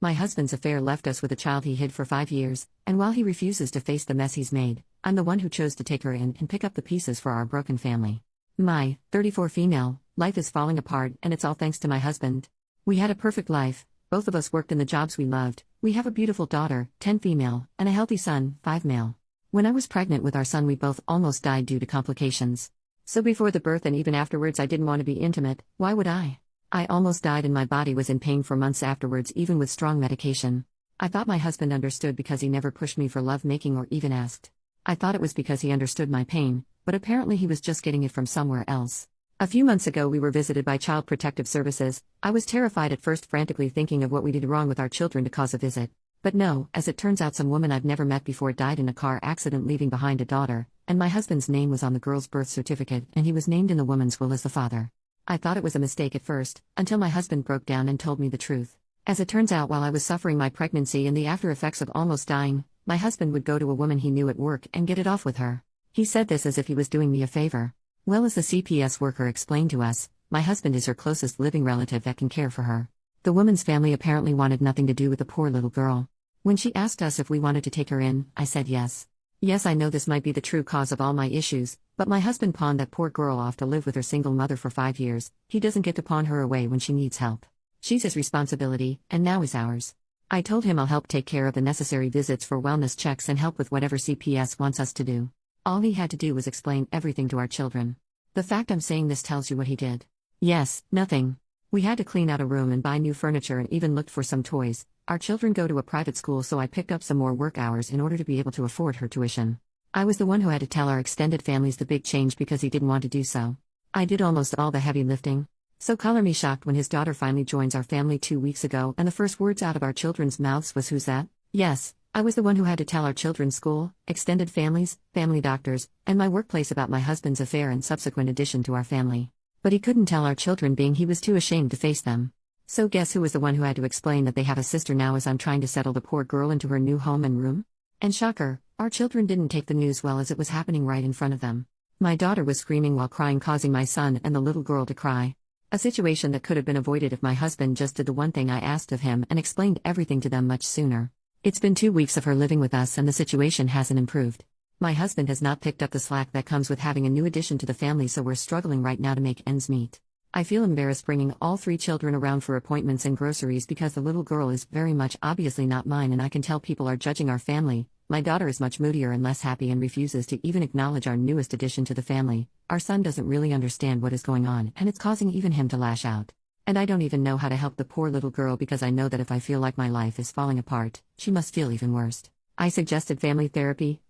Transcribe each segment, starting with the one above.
My husband's affair left us with a child he hid for 5 years, and while he refuses to face the mess he's made, I'm the one who chose to take her in and pick up the pieces for our broken family. My 34 female life is falling apart, and it's all thanks to my husband. We had a perfect life, both of us worked in the jobs we loved, we have a beautiful daughter, 10 female, and a healthy son, 5 male. When I was pregnant with our son, we both almost died due to complications. So before the birth and even afterwards, I didn't want to be intimate. Why would I? I almost died and my body was in pain for months afterwards, even with strong medication. I thought my husband understood because he never pushed me for lovemaking or even asked. I thought it was because he understood my pain, but apparently he was just getting it from somewhere else. A few months ago we were visited by Child Protective Services. I was terrified at first, frantically thinking of what we did wrong with our children to cause a visit. But no, as it turns out, some woman I've never met before died in a car accident leaving behind a daughter, and my husband's name was on the girl's birth certificate and he was named in the woman's will as the father. I thought it was a mistake at first, until my husband broke down and told me the truth. As it turns out, while I was suffering my pregnancy and the after effects of almost dying, my husband would go to a woman he knew at work and get it off with her. He said this as if he was doing me a favor. Well, as the CPS worker explained to us, my husband is her closest living relative that can care for her. The woman's family apparently wanted nothing to do with the poor little girl. When she asked us if we wanted to take her in, I said yes. Yes, I know this might be the true cause of all my issues, but my husband pawned that poor girl off to live with her single mother for 5 years. He doesn't get to pawn her away when she needs help. She's his responsibility, and now is ours. I told him I'll help take care of the necessary visits for wellness checks and help with whatever CPS wants us to do. All he had to do was explain everything to our children. The fact I'm saying this tells you what he did. Yes, nothing. We had to clean out a room and buy new furniture and even looked for some toys. Our children go to a private school, so I picked up some more work hours in order to be able to afford her tuition. I was the one who had to tell our extended families the big change because he didn't want to do so. I did almost all the heavy lifting. So color me shocked when his daughter finally joins our family 2 weeks ago and the first words out of our children's mouths was, "Who's that?" Yes, I was the one who had to tell our children's school, extended families, family doctors, and my workplace about my husband's affair and subsequent addition to our family. But he couldn't tell our children, being he was too ashamed to face them. So guess who was the one who had to explain that they have a sister now as I'm trying to settle the poor girl into her new home and room? And shocker, our children didn't take the news well as it was happening right in front of them. My daughter was screaming while crying, causing my son and the little girl to cry. A situation that could have been avoided if my husband just did the one thing I asked of him and explained everything to them much sooner. It's been 2 weeks of her living with us and the situation hasn't improved. My husband has not picked up the slack that comes with having a new addition to the family, so we're struggling right now to make ends meet. I feel embarrassed bringing all 3 children around for appointments and groceries because the little girl is very much obviously not mine, and I can tell people are judging our family. My daughter is much moodier and less happy and refuses to even acknowledge our newest addition to the family. Our son doesn't really understand what is going on, and it's causing even him to lash out. And I don't even know how to help the poor little girl because I know that if I feel like my life is falling apart, she must feel even worse. I suggested family therapy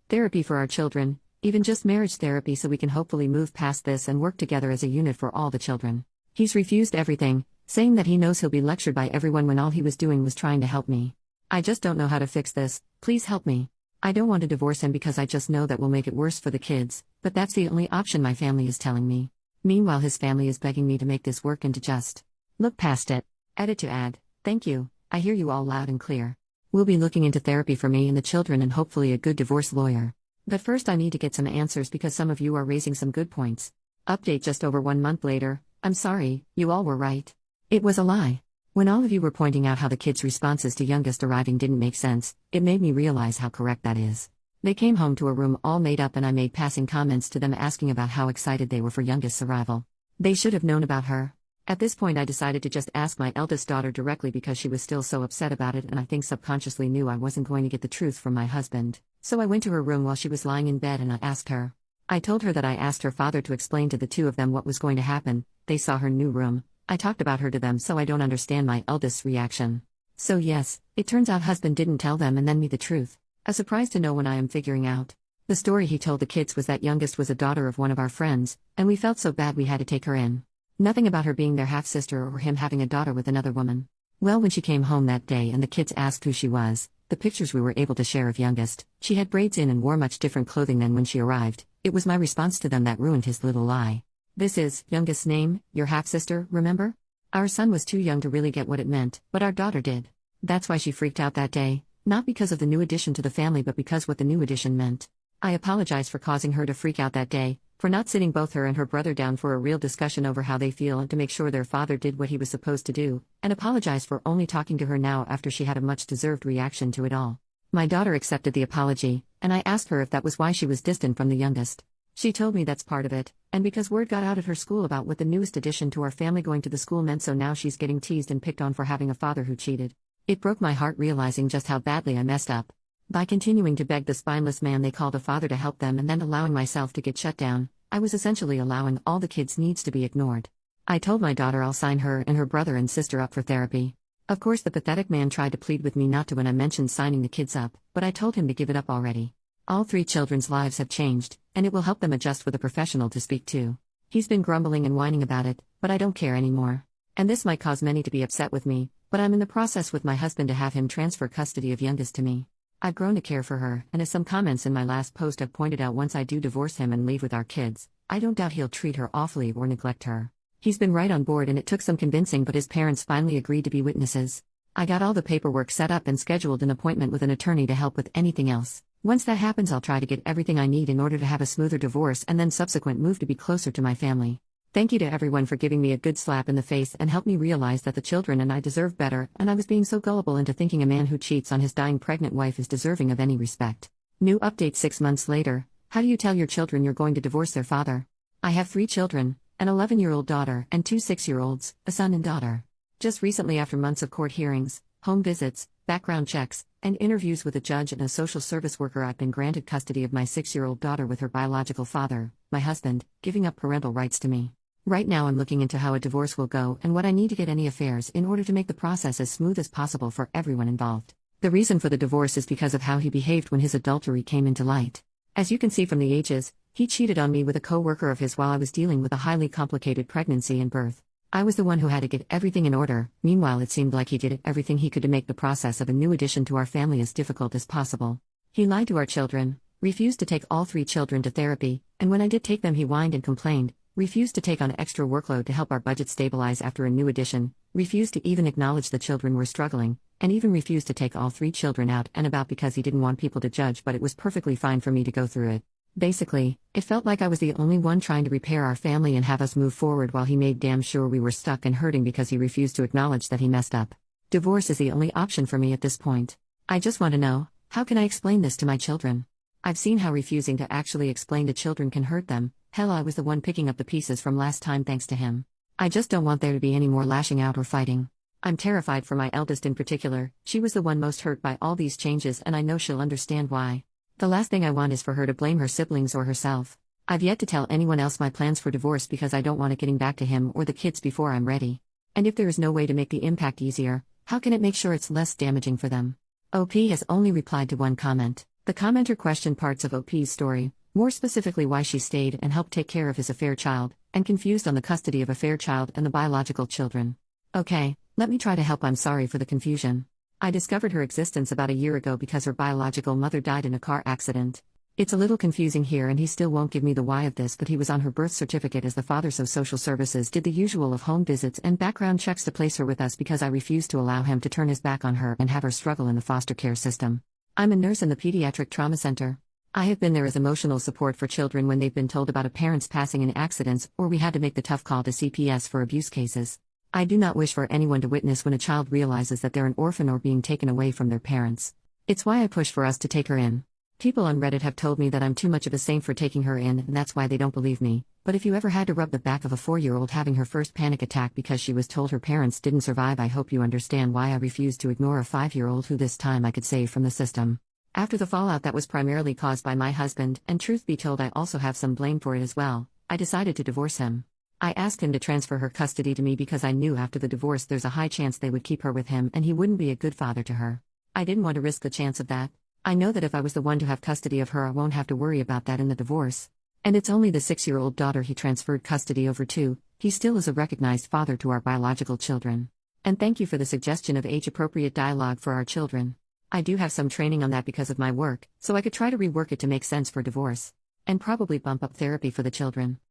for our children, even just marriage therapy, so we can hopefully move past this and work together as a unit for all the children. He's refused everything, saying that he knows he'll be lectured by everyone when all he was doing was trying to help me. I just don't know how to fix this. Please help me. I don't want to divorce him because I just know that will make it worse for the kids, but that's the only option my family is telling me. Meanwhile, his family is begging me to make this work and to just look past it. Edit to add. Thank you. I hear you all loud and clear. We'll be looking into therapy for me and the children and hopefully a good divorce lawyer. But first I need to get some answers because some of you are raising some good points. Update just over 1 month later. I'm sorry, you all were right. It was a lie. When all of you were pointing out how the kids' responses to youngest arriving didn't make sense, it made me realize how correct that is. They came home to a room all made up and I made passing comments to them asking about how excited they were for youngest's arrival. They should have known about her. At this point I decided to just ask my eldest daughter directly because she was still so upset about it, and I think subconsciously knew I wasn't going to get the truth from my husband. So I went to her room while she was lying in bed and I asked her. I told her that I asked her father to explain to the 2 of them what was going to happen. They saw her new room. I talked about her to them, so I don't understand my eldest's reaction. So yes, it turns out husband didn't tell them and then me the truth. A surprise to no one I am figuring out. The story he told the kids was that youngest was a daughter of one of our friends, and we felt so bad we had to take her in. Nothing about her being their half-sister or him having a daughter with another woman. Well, when she came home that day and the kids asked who she was, the pictures we were able to share of youngest, she had braids in and wore much different clothing than when she arrived. It was my response to them that ruined his little lie. This is youngest's name, your half-sister, remember? Our son was too young to really get what it meant, but our daughter did. That's why she freaked out that day, not because of the new addition to the family but because what the new addition meant. I apologize for causing her to freak out that day, for not sitting both her and her brother down for a real discussion over how they feel and to make sure their father did what he was supposed to do, and apologize for only talking to her now after she had a much-deserved reaction to it all. My daughter accepted the apology, and I asked her if that was why she was distant from the youngest. She told me that's part of it, and because word got out at her school about what the newest addition to our family going to the school meant, so now she's getting teased and picked on for having a father who cheated. It broke my heart realizing just how badly I messed up. By continuing to beg the spineless man they called a father to help them and then allowing myself to get shut down, I was essentially allowing all the kids' needs to be ignored. I told my daughter I'll sign her and her brother and sister up for therapy. Of course, the pathetic man tried to plead with me not to when I mentioned signing the kids up, but I told him to give it up already. All 3 children's lives have changed, and it will help them adjust with a professional to speak to. He's been grumbling and whining about it, but I don't care anymore. And this might cause many to be upset with me, but I'm in the process with my husband to have him transfer custody of youngest to me. I've grown to care for her, and as some comments in my last post have pointed out, once I do divorce him and leave with our kids, I don't doubt he'll treat her awfully or neglect her. He's been right on board, and it took some convincing, but his parents finally agreed to be witnesses. I got all the paperwork set up and scheduled an appointment with an attorney to help with anything else. Once that happens, I'll try to get everything I need in order to have a smoother divorce and then subsequent move to be closer to my family. Thank you to everyone for giving me a good slap in the face and help me realize that the children and I deserve better, and I was being so gullible into thinking a man who cheats on his dying pregnant wife is deserving of any respect. New update 6 months later. How do you tell your children you're going to divorce their father? I have 3 children, an 11-year-old daughter and 2 6-year-olds, a son and daughter. Just recently, after months of court hearings, home visits, background checks, and interviews with a judge and a social service worker, I've been granted custody of my 6-year-old daughter with her biological father, my husband, giving up parental rights to me. Right now I'm looking into how a divorce will go and what I need to get any affairs in order to make the process as smooth as possible for everyone involved. The reason for the divorce is because of how he behaved when his adultery came into light. As you can see from the ages, he cheated on me with a co-worker of his while I was dealing with a highly complicated pregnancy and birth. I was the one who had to get everything in order. Meanwhile, it seemed like he did everything he could to make the process of a new addition to our family as difficult as possible. He lied to our children, refused to take all 3 children to therapy, and when I did take them he whined and complained, refused to take on extra workload to help our budget stabilize after a new addition, refused to even acknowledge the children were struggling, and even refused to take all 3 children out and about because he didn't want people to judge, but it was perfectly fine for me to go through it. Basically, it felt like I was the only one trying to repair our family and have us move forward while he made damn sure we were stuck and hurting because he refused to acknowledge that he messed up. Divorce is the only option for me at this point. I just want to know, how can I explain this to my children? I've seen how refusing to actually explain to children can hurt them. Hell, I was the one picking up the pieces from last time thanks to him. I just don't want there to be any more lashing out or fighting. I'm terrified for my eldest in particular. She was the one most hurt by all these changes, and I know she'll understand why. The last thing I want is for her to blame her siblings or herself. I've yet to tell anyone else my plans for divorce because I don't want it getting back to him or the kids before I'm ready. And if there is no way to make the impact easier, how can it make sure it's less damaging for them? OP has only replied to one comment. The commenter questioned parts of OP's story, more specifically why she stayed and helped take care of his affair child, and confused on the custody of affair child and the biological children. Okay, let me try to help. I'm sorry for the confusion. I discovered her existence about a year ago because her biological mother died in a car accident. It's a little confusing here and he still won't give me the why of this, but he was on her birth certificate as the father, so social services did the usual of home visits and background checks to place her with us because I refused to allow him to turn his back on her and have her struggle in the foster care system. I'm a nurse in the pediatric trauma center. I have been there as emotional support for children when they've been told about a parent's passing in accidents or we had to make the tough call to CPS for abuse cases. I do not wish for anyone to witness when a child realizes that they're an orphan or being taken away from their parents. It's why I push for us to take her in. People on Reddit have told me that I'm too much of a saint for taking her in, and that's why they don't believe me. But if you ever had to rub the back of a 4-year-old having her first panic attack because she was told her parents didn't survive, I hope you understand why I refused to ignore a 5-year-old who this time I could save from the system. After the fallout that was primarily caused by my husband, and truth be told I also have some blame for it as well, I decided to divorce him. I asked him to transfer her custody to me because I knew after the divorce there's a high chance they would keep her with him and he wouldn't be a good father to her. I didn't want to risk the chance of that. I know that if I was the one to have custody of her I won't have to worry about that in the divorce. And it's only the 6-year-old daughter he transferred custody over to. He still is a recognized father to our biological children. And thank you for the suggestion of age-appropriate dialogue for our children. I do have some training on that because of my work, so I could try to rework it to make sense for divorce. And probably bump up therapy for the children.